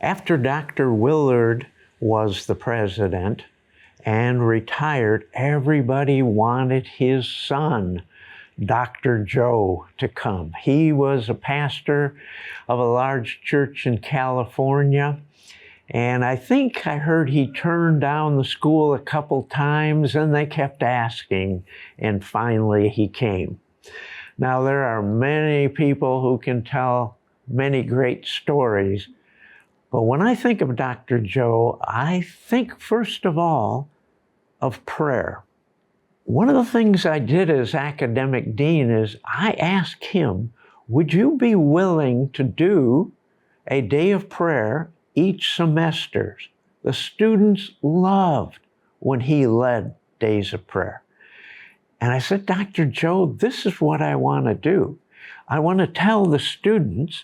After Dr. Willard was the president and retired, everybody wanted his son, Dr. Joe, to come. He was a pastor of a large church in California, and I think I heard he turned down the school a couple times, and they kept asking, and finally he came. Now, there are many people who can tell many great stories, but when I think of Dr. Joe, I think first of all of prayer. One of the things I did as academic dean is I asked him, would you be willing to do a day of prayer each semester? The students loved when he led days of prayer. And I said, Dr. Joe, this is what I want to do. I want to tell the students,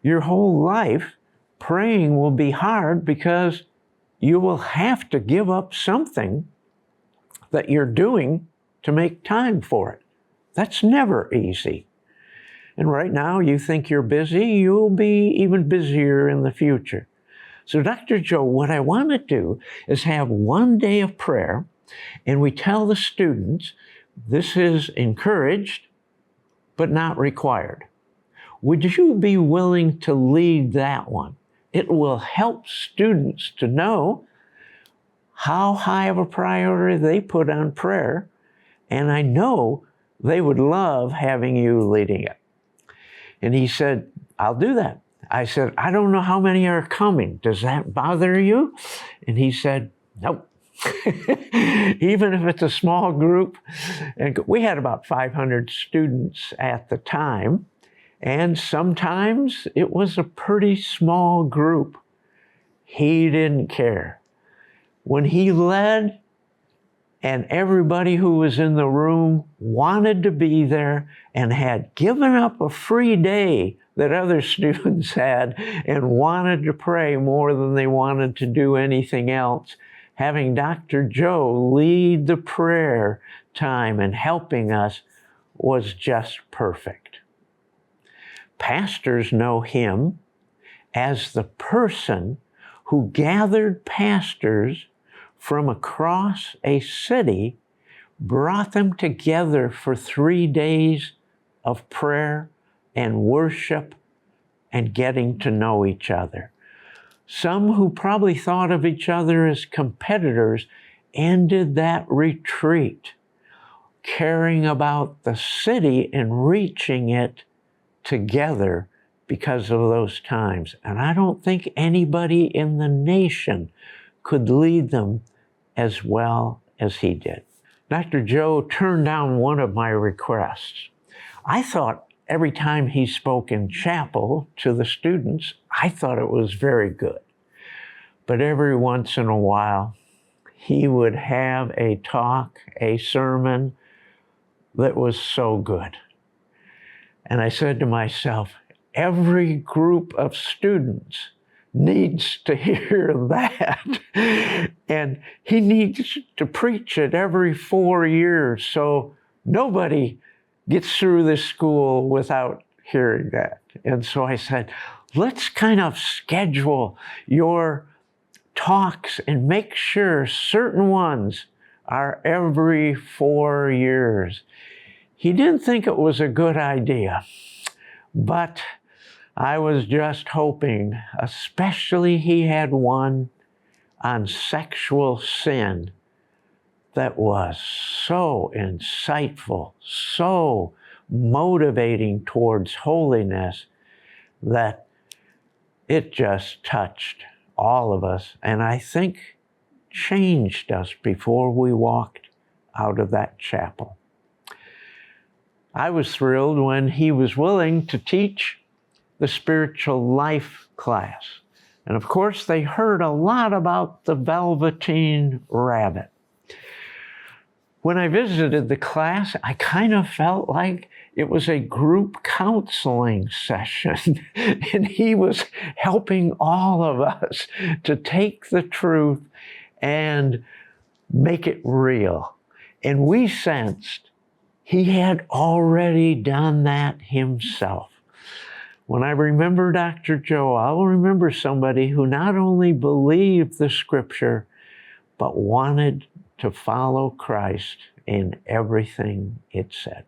your whole life, praying will be hard because you will have to give up something that you're doing to make time for it. That's never easy. And right now you think you're busy, you'll be even busier in the future. So Dr. Joe, what I want to do is have one day of prayer, and we tell the students this is encouraged, but not required. Would you be willing to lead that one? It will help students to know how high of a priority they put on prayer, and I know they would love having you leading it. And he said, I'll do that. I said, I don't know how many are coming. Does that bother you? And he said, nope. Even if it's a small group. And we had about 500 students at the time, and sometimes it was a pretty small group. He didn't care. When he led and everybody who was in the room wanted to be there and had given up a free day that other students had and wanted to pray more than they wanted to do anything else, having Dr. Joe lead the prayer time and helping us was just perfect. Pastors know him as the person who gathered pastors from across a city, brought them together for 3 days of prayer and worship and getting to know each other. Some who probably thought of each other as competitors ended that retreat caring about the city and reaching it together because of those times. And I don't think anybody in the nation could lead them as well as he did. Dr. Joe turned down one of my requests. I thought every time he spoke in chapel to the students, I thought it was very good. But every once in a while, he would have a talk, a sermon that was so good. And I said to myself, every group of students needs to hear that. And he needs to preach it every 4 years, so nobody gets through this school without hearing that. And so I said, let's kind of schedule your talks and make sure certain ones are every 4 years. He didn't think it was a good idea, but I was just hoping, especially he had one on sexual sin that was so insightful, so motivating towards holiness that it just touched all of us, and I think changed us before we walked out of that chapel. I was thrilled when he was willing to teach the spiritual life class. And of course, they heard a lot about the velveteen rabbit. When I visited the class, I kind of felt like it was a group counseling session, and he was helping all of us to take the truth and make it real. And we sensed he had already done that himself. When I remember Dr. Joe, I'll remember somebody who not only believed the Scripture, but wanted to follow Christ in everything it said.